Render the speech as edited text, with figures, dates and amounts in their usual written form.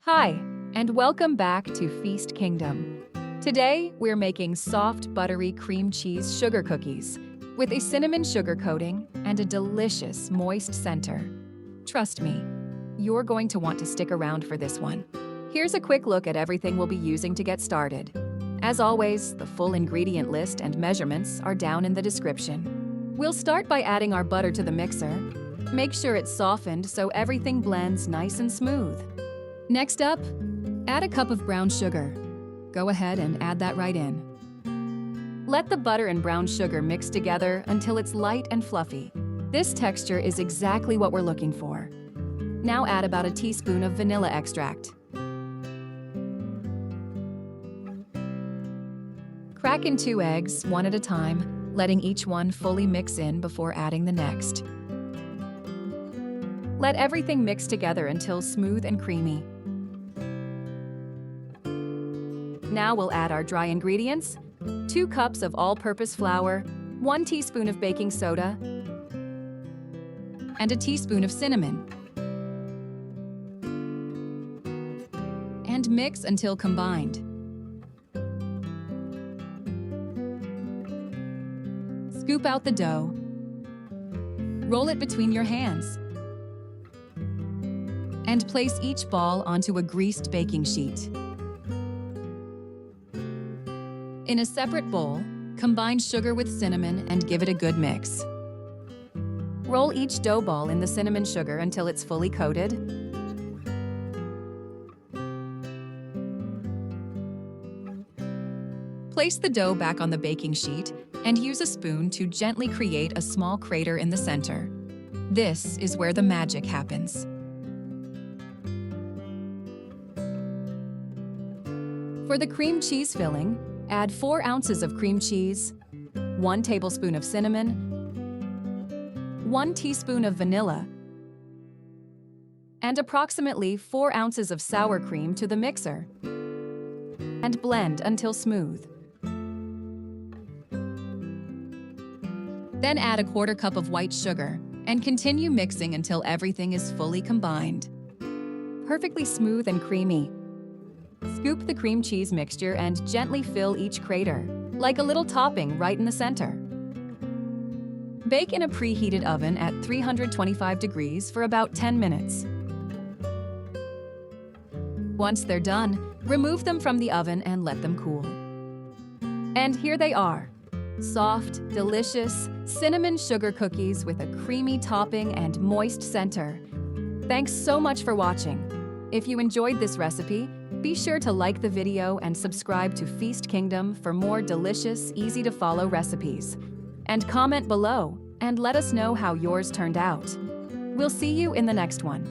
Hi, and welcome back to Feast Kingdom. Today, we're making soft, buttery cream cheese sugar cookies with a cinnamon sugar coating and a delicious, moist center. Trust me, you're going to want to stick around for this one. Here's a quick look at everything we'll be using to get started. As always, the full ingredient list and measurements are down in the description. We'll start by adding our butter to the mixer. Make sure it's softened so everything blends nice and smooth. Next up, add a cup of brown sugar. Go ahead and add that right in. Let the butter and brown sugar mix together until it's light and fluffy. This texture is exactly what we're looking for. Now add about a teaspoon of vanilla extract. Crack in 2 eggs, one at a time, letting each one fully mix in before adding the next. Let everything mix together until smooth and creamy. Now we'll add our dry ingredients, 2 cups of all-purpose flour, 1 teaspoon of baking soda, and a teaspoon of cinnamon. And mix until combined. Scoop out the dough. Roll it between your hands. And place each ball onto a greased baking sheet. In a separate bowl, combine sugar with cinnamon and give it a good mix. Roll each dough ball in the cinnamon sugar until it's fully coated. Place the dough back on the baking sheet and use a spoon to gently create a small crater in the center. This is where the magic happens. For the cream cheese filling, add 4 ounces of cream cheese, 1 tablespoon of cinnamon, 1 teaspoon of vanilla, and approximately 4 ounces of sour cream to the mixer, and blend until smooth. Then add a 1/4 cup of white sugar and continue mixing until everything is fully combined. Perfectly smooth and creamy. Scoop the cream cheese mixture and gently fill each crater, like a little topping right in the center. Bake in a preheated oven at 325 degrees for about 10 minutes. Once they're done, remove them from the oven and let them cool. And here they are, soft, delicious, cinnamon sugar cookies with a creamy topping and moist center. Thanks so much for watching. If you enjoyed this recipe, be sure to like the video and subscribe to Feast Kingdom for more delicious, easy-to-follow recipes. And comment below and let us know how yours turned out. We'll see you in the next one.